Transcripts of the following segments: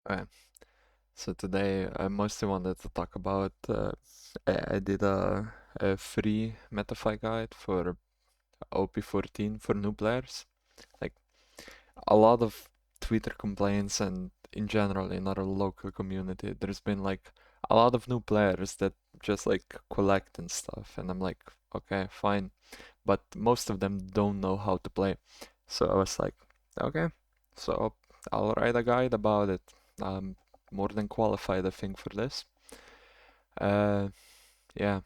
Okay, so today I mostly wanted to talk about I did a free MetaFi guide for OP14 for new players. Like a lot of Twitter complaints and in general in our local community, there's been like a lot of new players that just like collect and stuff, and I'm like, okay, fine, but most of them don't know how to play. So I was like, okay, so I'll write a guide about it. I'm more than qualified, I think, for this. Uh, yeah.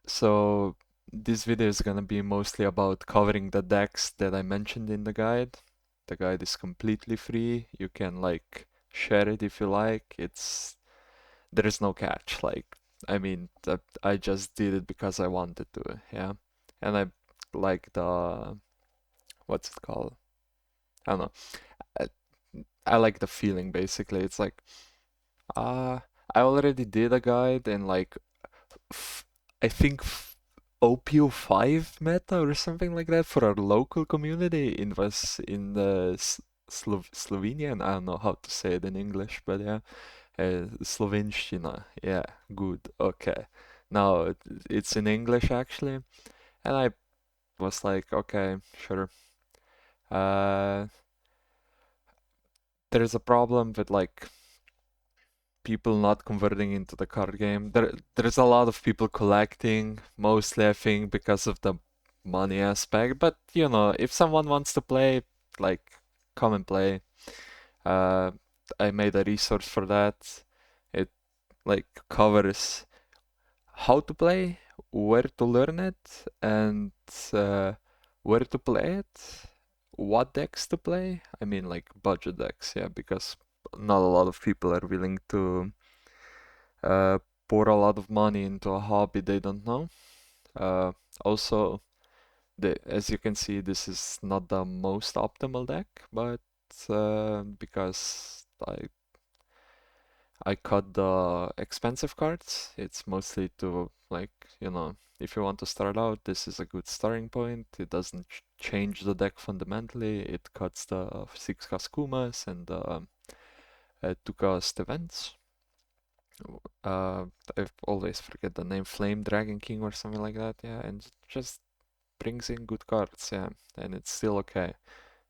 So this video is gonna be mostly about covering the decks that I mentioned in the guide. The guide is completely free. You can like share it if you like. There is no catch. Like, I mean, I just did it because I wanted to, yeah. And I like the what's it called? I don't know. I, I like the feeling basically. It's like uh I already did a guide in like f I think OP5 meta or something like that for our local community. It was in the Slovenian. I don't know how to say it in English, but yeah, Slovenština. Yeah, good. Okay. Now it's in English actually, and I was like, okay, sure. Uh, there's a problem with like people not converting into the card game. There's a lot of people collecting, mostly I think because of the money aspect. But you know, if someone wants to play, like come and play. Uh, I made a resource for that. It like covers how to play, where to learn it, and uh, where to play it, what decks to play. I mean, like budget decks, yeah, because not a lot of people are willing to uh, pour a lot of money into a hobby they don't know. Uh, also, as you can see, this is not the most optimal deck, but because I cut the expensive cards, it's mostly to like, you know, if you want to start out, this is a good starting point. It doesn't change the deck fundamentally. It cuts the 6 Kaskumas and the 2 cost events. uh, I always forget the name, Flame Dragon King or something like that. Yeah, and just brings in good cards. Yeah, and it's still okay.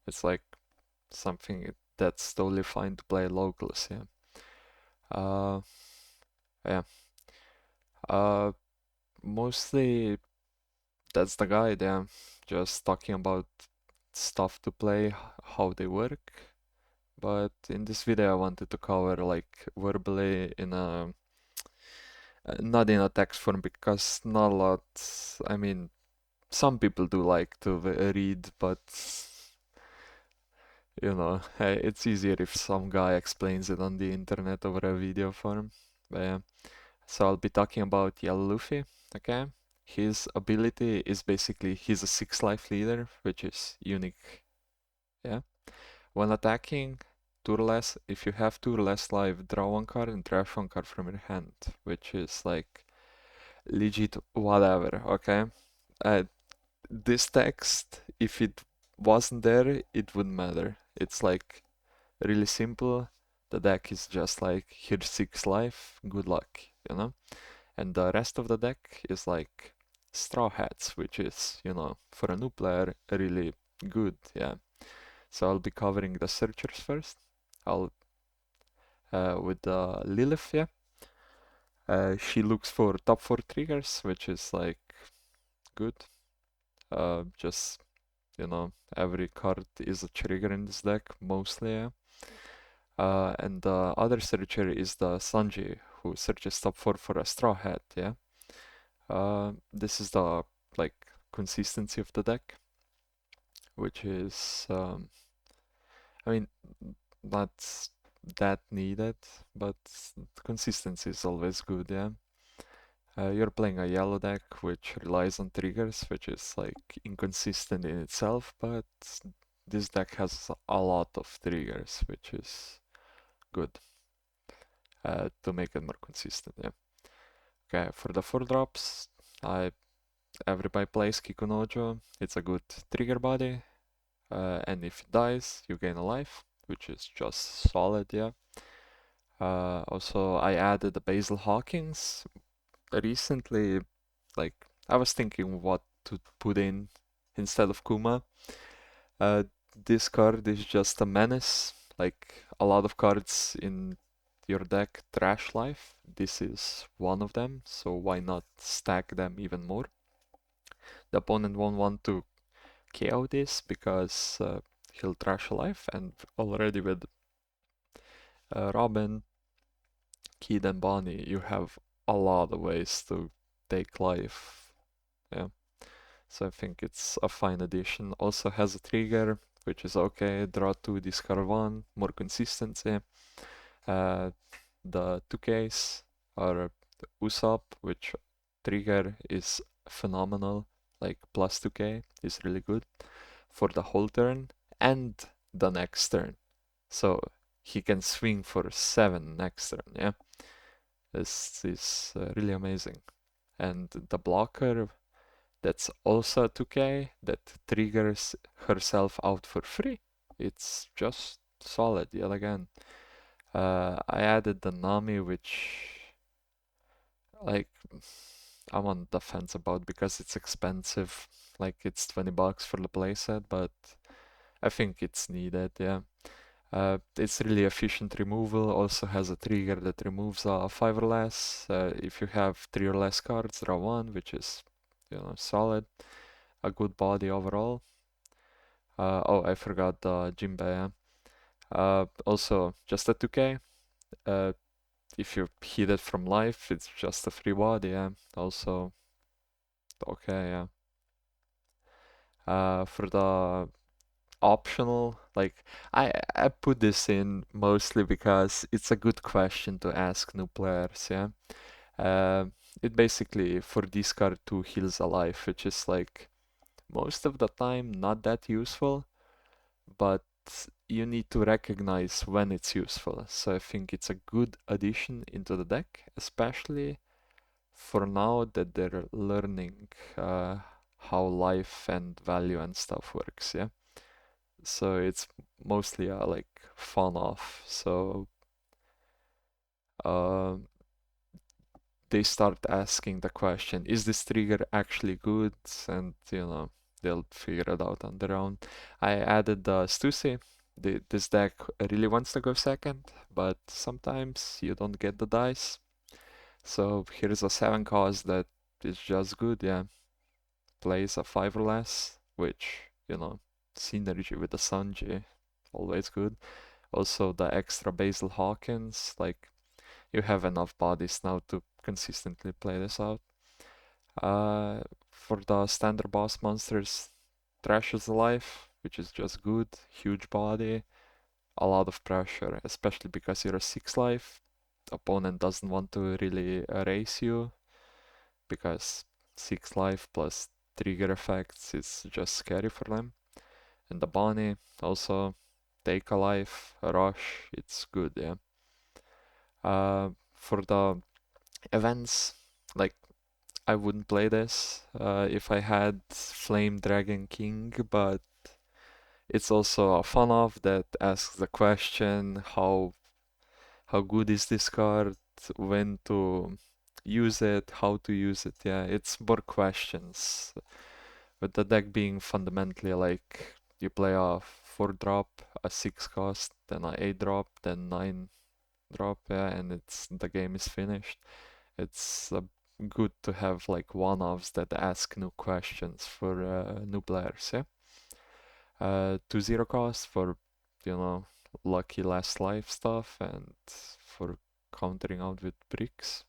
It's like something that's totally fine to play locals. Yeah. Uh, yeah. Uh, Mostly that's the guide. Yeah, just talking about stuff to play, how they work. But in this video, I wanted to cover like verbally in a not in a text form because not a lot. I mean, some people do like to read, but you know, it's easier if some guy explains it on the internet over a video form. But yeah, so I'll be talking about Yellow Luffy. Okay, his ability is basically he's a 6 life leader, which is unique. Yeah, when attacking, two or less. If you have two or less life, draw one card and trash one card from your hand, which is like legit whatever. Okay, uh, this text, if it wasn't there, it wouldn't matter. It's like really simple. The deck is just like here's 6 life, good luck, you know? And the rest of the deck is like Straw Hats, which is, you know, for a new player, really good, yeah. So I'll be covering the searchers first. I'll with the Lilith, yeah. She looks for top 4 triggers, which is like good. Just you know, every card is a trigger in this deck, mostly, yeah. And the other searcher is the Sanji, who searches top 4 for a Straw Hat, yeah. This is the, like, consistency of the deck, which is, I mean, not that needed, but consistency is always good, yeah. You're playing a yellow deck which relies on triggers, which is like inconsistent in itself, but this deck has a lot of triggers, which is good to make it more consistent. Yeah. Okay, for the 4 drops, I everybody plays Kikunojo. It's a good trigger body, and if it dies, you gain a life. which is just solid, yeah. Also, I added the Basil Hawkins recently. Like, I was thinking what to put in instead of Kuma. Uh, this card is just a menace. Like, a lot of cards in your deck trash life. This is one of them, so why not stack them even more? The opponent won't want to KO this because he'll trash a life, and already with Robin, Kid, and Bonnie, you have a lot of ways to take life. Yeah, so I think it's a fine addition. Also has a trigger, which is okay. Draw 2, discard 1, more consistency. The 2Ks are Usopp, which trigger is phenomenal. Like plus 2K is really good for the whole turn and the next turn. So he can swing for 7 next turn, yeah? This is really amazing. And the blocker, that's also a 2K that triggers herself out for free. It's just solid yet again. I added the Nami, which, like, I'm on the fence about because it's expensive. Like, it's $20 for the playset, but I think it's needed, yeah. It's really efficient removal, also has a trigger that removes 5 or less. If you have 3 or less cards, draw 1, which is, solid. A good body overall. Oh, I forgot the Jinbei, yeah. Also, just a 2K. Uh, if you hit it from life, it's just a free body, yeah. Also, okay, yeah. For the optional, like, I put this in mostly because it's a good question to ask new players, yeah. Uh, it basically for discard 2 heals a life, which is like most of the time not that useful, but you need to recognize when it's useful. So I think it's a good addition into the deck, especially for now that they're learning how life and value and stuff works, yeah. So it's mostly like fun off. So uh, they start asking the question, is this trigger actually good? And they'll figure it out on their own. I added the Stussy. This deck really wants to go second, but sometimes you don't get the dice. So here's a 7 cost that is just good, yeah. Plays a 5 or less, which, synergy with the Sanji, always good. Also the extra Basil Hawkins, like you have enough bodies now to consistently play this out. For the standard boss monsters, Trash is alive, which is just good. Huge body, a lot of pressure, especially because you're a 6 life. Opponent doesn't want to really erase you because 6 life plus trigger effects is just scary for them. And the Bonnie also take a life, a rush, it's good, yeah. For the events, like I wouldn't play this if I had Flame Dragon King, but it's also a fun off that asks the question how good is this card, when to use it, how to use it. Yeah, it's more questions. With the deck being fundamentally like you play a 4 drop, a 6 cost, then a 8 drop, then 9 drop, yeah, and the game is finished. It's good to have like one-offs that ask new questions for new players, yeah. 2-0 cost for, you know, lucky last life stuff and for countering out with bricks.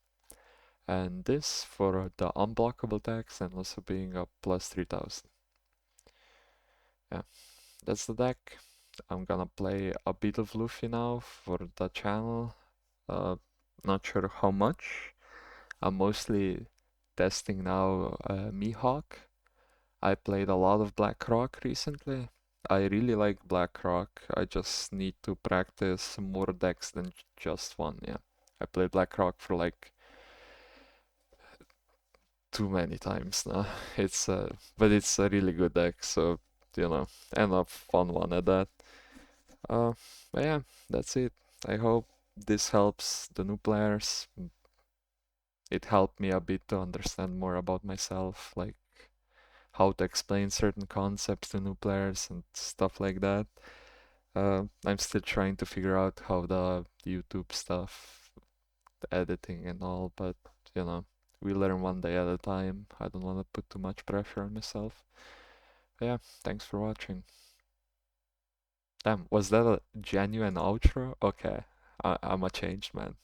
And this for the unblockable tags and also being a plus 3000. Yeah, that's the deck. I'm gonna play a bit of Luffy now for the channel. Not sure how much. I'm mostly testing now Mihawk. I played a lot of Black Rock recently. I really like Black Rock. I just need to practice more decks than just one, yeah. I played Black Rock for like too many times now. But it's a really good deck, so and a fun one at that. Uh, but yeah, that's it. I hope this helps the new players. It helped me a bit to understand more about myself, like how to explain certain concepts to new players and stuff like that. I'm still trying to figure out how the YouTube stuff, the editing and all, but you know, we learn one day at a time. I don't want to put too much pressure on myself. But yeah, thanks for watching. Damn, was that a genuine outro? Okay, I'm a changed man.